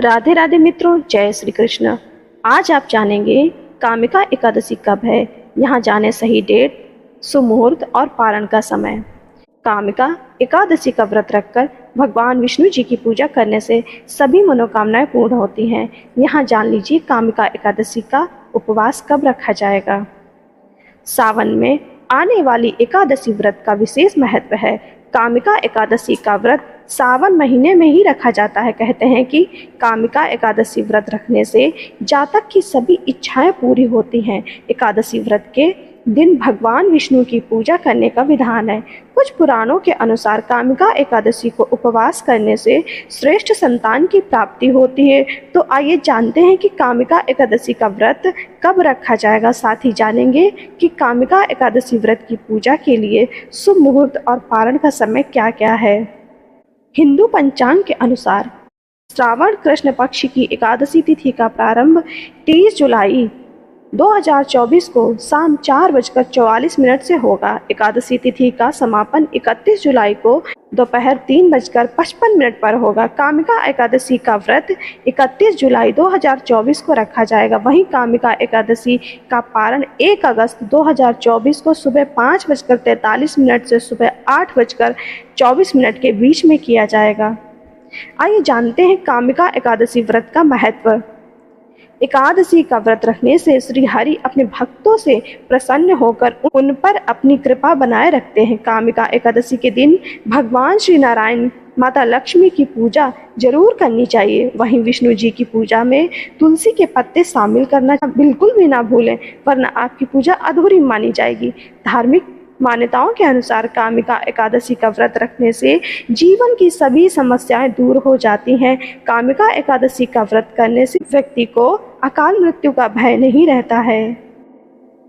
राधे राधे मित्रों, जय श्री कृष्ण। आज आप जानेंगे कामिका एकादशी कब है। यहाँ जाने सही डेट, शुभ मुहूर्त और पारण का समय। कामिका एकादशी का व्रत रखकर भगवान विष्णु जी की पूजा करने से सभी मनोकामनाएं पूर्ण होती हैं। यहाँ जान लीजिए कामिका एकादशी का उपवास कब रखा जाएगा। सावन में आने वाली एकादशी व्रत का विशेष महत्व है। कामिका एकादशी का व्रत सावन महीने में ही रखा जाता है। कहते हैं कि कामिका एकादशी व्रत रखने से जातक की सभी इच्छाएं पूरी होती हैं। एकादशी व्रत के दिन भगवान विष्णु की पूजा करने का विधान है। कुछ पुराणों के अनुसार कामिका एकादशी को उपवास करने से श्रेष्ठ संतान की प्राप्ति होती है। तो आइए जानते हैं कि कामिका एकादशी का व्रत कब रखा जाएगा। साथ ही जानेंगे कि कामिका एकादशी व्रत की पूजा के लिए शुभ मुहूर्त और पारण का समय क्या क्या है। हिंदू पंचांग के अनुसार श्रावण कृष्ण पक्ष की एकादशी तिथि का प्रारंभ 30 जुलाई 2024 को शाम 4:44 से होगा। एकादशी तिथि का समापन 31 जुलाई को दोपहर 3:55 पर होगा। कामिका एकादशी का व्रत 31 जुलाई 2024 को रखा जाएगा। वहीं कामिका एकादशी का पारण 1 अगस्त 2024 को सुबह 5:43 से सुबह 8:24 के बीच में किया जाएगा। आइए जानते हैं कामिका एकादशी व्रत का महत्व। एकादशी का व्रत रखने से श्री हरि अपने भक्तों से प्रसन्न होकर उन पर अपनी कृपा बनाए रखते हैं। कामिका एकादशी के दिन भगवान श्री नारायण, माता लक्ष्मी की पूजा जरूर करनी चाहिए। वहीं विष्णु जी की पूजा में तुलसी के पत्ते शामिल करना बिल्कुल भी ना भूलें, वरना आपकी पूजा अधूरी मानी जाएगी। धार्मिक मान्यताओं के अनुसार कामिका एकादशी का व्रत रखने से जीवन की सभी समस्याएं दूर हो जाती हैं। कामिका एकादशी का व्रत करने से व्यक्ति को अकाल मृत्यु का भय नहीं रहता है।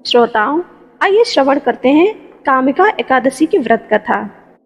श्रोताओं, आइए श्रवण करते हैं कामिका एकादशी की व्रत कथा।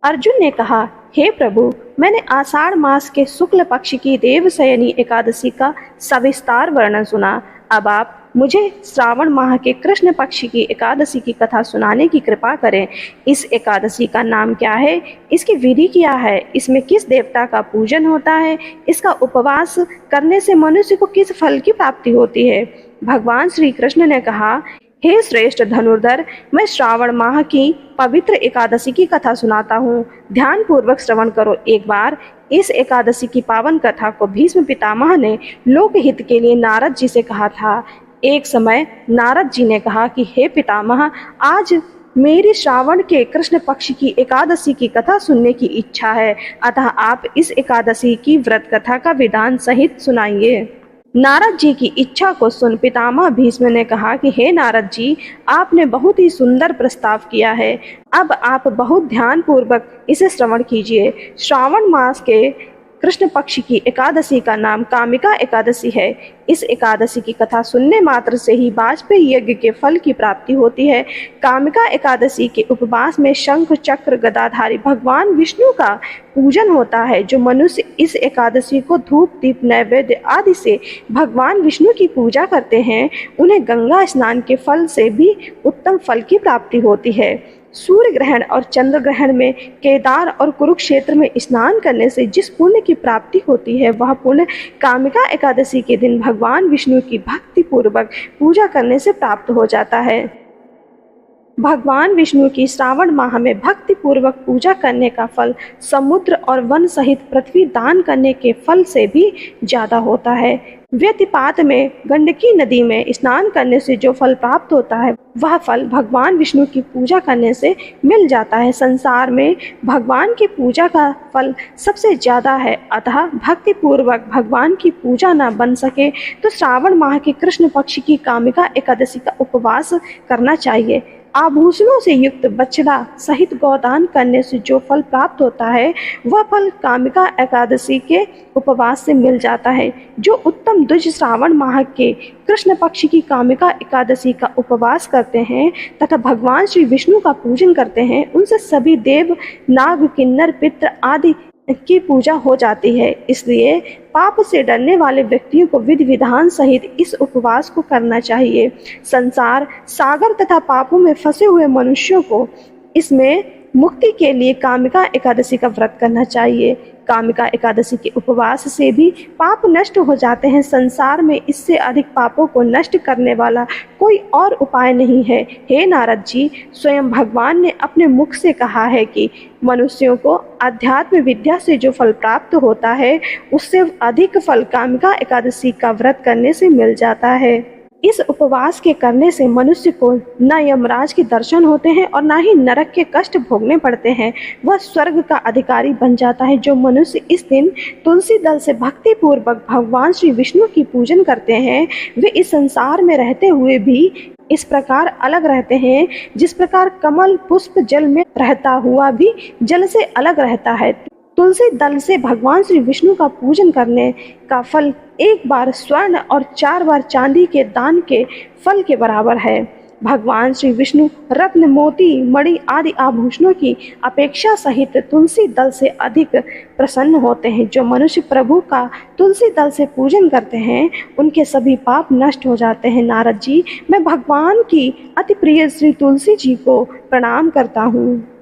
अर्जुन ने कहा, हे प्रभु, मैंने आषाढ़ मास के शुक्ल पक्ष की देवशयनी एकादशी का सविस्तार वर्णन सुना। अब आप मुझे श्रावण माह के कृष्ण पक्ष की एकादशी की कथा सुनाने की कृपा करें। इस एकादशी का नाम क्या है, इसकी विधि क्या है, इसमें किस देवता का पूजन होता है, इसका उपवास करने से मनुष्य को किस फल की प्राप्ति होती है। भगवान श्री कृष्ण ने कहा, हे श्रेष्ठ धनुर्धर, मैं श्रावण माह की पवित्र एकादशी की कथा सुनाता हूँ। ध्यान पूर्वक श्रवण करो। एक बार इस एकादशी की पावन कथा को भीष्म पितामह ने लोकहित के लिए नारद जी से कहा था। एक समय नारद जी ने कहा कि हे पितामह, आज मेरी श्रावण के कृष्ण पक्ष की एकादशी की कथा सुनने की इच्छा है, अतः आप इस एकादशी की व्रत कथा का विधान सहित सुनाइए। नारद जी की इच्छा को सुन पितामह भीष्म ने कहा कि हे नारद जी, आपने बहुत ही सुंदर प्रस्ताव किया है। अब आप बहुत ध्यान पूर्वक इसे श्रवण कीजिए। श्रावण मास के कृष्ण पक्ष की एकादशी का नाम कामिका एकादशी है। इस एकादशी की कथा सुनने मात्र से ही वाजपेयी यज्ञ के फल की प्राप्ति होती है। कामिका एकादशी के उपवास में शंख चक्र गदाधारी भगवान विष्णु का पूजन होता है। जो मनुष्य इस एकादशी को धूप दीप नैवेद्य आदि से भगवान विष्णु की पूजा करते हैं, उन्हें गंगा स्नान के फल से भी उत्तम फल की प्राप्ति होती है। सूर्य ग्रहण और चंद्र ग्रहण में केदार और कुरुक्षेत्र में स्नान करने से जिस पुण्य की प्राप्ति होती है, वह पुण्य कामिका एकादशी के दिन भगवान विष्णु की भक्ति पूर्वक पूजा करने से प्राप्त हो जाता है। भगवान विष्णु की श्रावण माह में भक्ति पूर्वक पूजा करने का फल समुद्र और वन सहित पृथ्वी दान करने के फल से भी ज्यादा होता है। व्यतिपात में गंडकी नदी में स्नान करने से जो फल प्राप्त होता है, वह फल भगवान विष्णु की पूजा करने से मिल जाता है। संसार में भगवान की पूजा का फल सबसे ज्यादा है, अतः भक्ति पूर्वक भगवान की पूजा न बन सके तो श्रावण माह के कृष्ण पक्ष की कामिका एकादशी का उपवास करना चाहिए। आभूषणों से युक्त बछड़ा सहित गौदान करने से जो फल प्राप्त होता है, वह फल कामिका एकादशी के उपवास से मिल जाता है। जो उत्तम द्विज श्रावण माह के कृष्ण पक्ष की कामिका एकादशी का उपवास करते हैं तथा भगवान श्री विष्णु का पूजन करते हैं, उनसे सभी देव, नाग, किन्नर, पितृ आदि की पूजा हो जाती है। इसलिए पाप से डरने वाले व्यक्तियों को विधि विधान सहित इस उपवास को करना चाहिए। संसार सागर तथा पापों में फंसे हुए मनुष्यों को इसमें मुक्ति के लिए कामिका एकादशी का व्रत करना चाहिए। कामिका एकादशी के उपवास से भी पाप नष्ट हो जाते हैं। संसार में इससे अधिक पापों को नष्ट करने वाला कोई और उपाय नहीं है। हे नारद जी, स्वयं भगवान ने अपने मुख से कहा है कि मनुष्यों को अध्यात्म विद्या से जो फल प्राप्त होता है उससे अधिक फल कामिका एकादशी का व्रत करने से मिल जाता है। इस उपवास के करने से मनुष्य को न यमराज के दर्शन होते हैं और न ही नरक के कष्ट भोगने पड़ते हैं। वह स्वर्ग का अधिकारी बन जाता है। जो मनुष्य इस दिन तुलसी दल से भक्ति पूर्वक भगवान श्री विष्णु की पूजन करते हैं वे इस संसार में रहते हुए भी इस प्रकार अलग रहते हैं जिस प्रकार कमल पुष्प जल में रहता हुआ भी जल से अलग रहता है। तुलसी दल से भगवान श्री विष्णु का पूजन करने का फल एक बार स्वर्ण और 4 बार चांदी के दान के फल के बराबर है। भगवान श्री विष्णु रत्न मोती मणि आदि आभूषणों की अपेक्षा सहित तुलसी दल से अधिक प्रसन्न होते हैं। जो मनुष्य प्रभु का तुलसी दल से पूजन करते हैं उनके सभी पाप नष्ट हो जाते हैं। नारद जी, मैं भगवान की अति प्रिय श्री तुलसी जी को प्रणाम करता हूँ।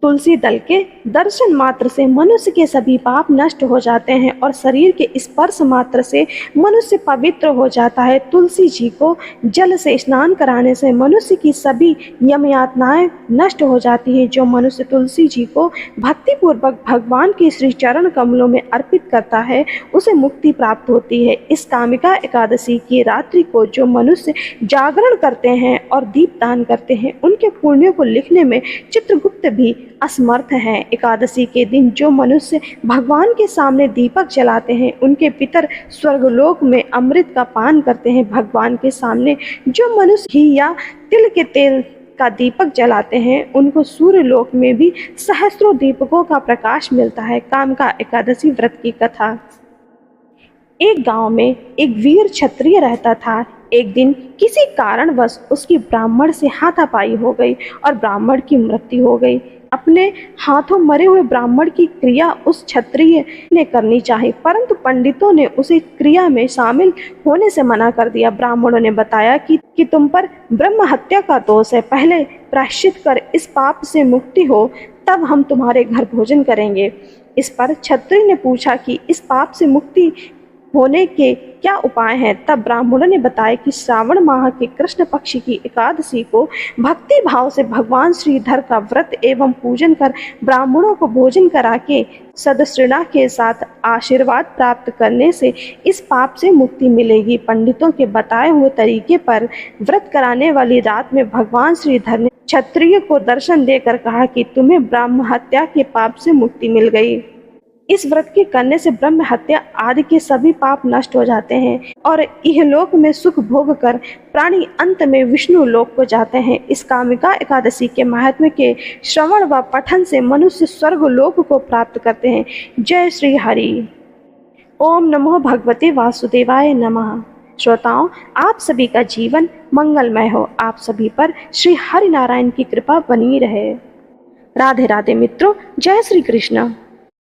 तुलसी दल के दर्शन मात्र से मनुष्य के सभी पाप नष्ट हो जाते हैं और शरीर के स्पर्श मात्र से मनुष्य पवित्र हो जाता है। तुलसी जी को जल से स्नान कराने से मनुष्य की सभी यम यातनाएं नष्ट हो जाती हैं। जो मनुष्य तुलसी जी को भक्ति पूर्वक भगवान के श्री चरण कमलों में अर्पित करता है उसे मुक्ति प्राप्त होती है। इस कामिका एकादशी की रात्रि को जो मनुष्य जागरण करते हैं और दीपदान करते हैं उनके पुण्यों को लिखने में चित्रगुप्त भी असमर्थ है। एकादशी के दिन जो मनुष्य भगवान के सामने दीपक जलाते हैं उनके पितर स्वर्गलोक में अमृत का पान करते हैं। भगवान के सामने जो मनुष्य घी या तिल के तेल का दीपक जलाते हैं उनको सूर्य लोक में भी सहस्रों दीपकों का प्रकाश मिलता है। कामिका एकादशी व्रत की कथा। एक गांव में एक वीर क्षत्रिय रहता था। एक दिन किसी कारणवश उसकी ब्राह्मण से हाथापाई हो गई और ब्राह्मण की मृत्यु हो गई। अपने हाथों मरे हुए ब्राह्मण की क्रिया उस क्षत्रिय ने करनी चाहिए, परंतु पंडितों ने उसे क्रिया में शामिल होने से मना कर दिया। ब्राह्मणों ने बताया कि तुम पर ब्रह्म हत्या का दोष है, पहले प्रायश्चित कर इस पाप से मुक्ति हो तब हम तुम्हारे घर भोजन करेंगे। इस पर क्षत्रिय ने पूछा कि इस पाप से मुक्ति होने के क्या उपाय हैं। तब ब्राह्मणों ने बताया कि श्रावण माह के कृष्ण पक्ष की एकादशी को भक्ति भाव से भगवान श्रीधर का व्रत एवं पूजन कर ब्राह्मणों को भोजन करा के सदस्यता के साथ आशीर्वाद प्राप्त करने से इस पाप से मुक्ति मिलेगी। पंडितों के बताए हुए तरीके पर व्रत कराने वाली रात में भगवान श्रीधर ने क्षत्रिय को दर्शन देकर कहा कि तुम्हें ब्रह्म हत्या के पाप से मुक्ति मिल गई। इस व्रत के करने से ब्रह्म हत्या आदि के सभी पाप नष्ट हो जाते हैं और इहलोक में सुख भोग कर प्राणी अंत में विष्णु लोक को जाते हैं। इस कामिका एकादशी के महात्म्य के श्रवण व पठन से मनुष्य स्वर्ग लोक को प्राप्त करते हैं। जय श्री हरि। ओम नमो भगवते वासुदेवाय नमः। श्रोताओं, आप सभी का जीवन मंगलमय हो। आप सभी पर श्री हरि नारायण की कृपा बनी रहे। राधे राधे मित्रों। जय श्री कृष्ण।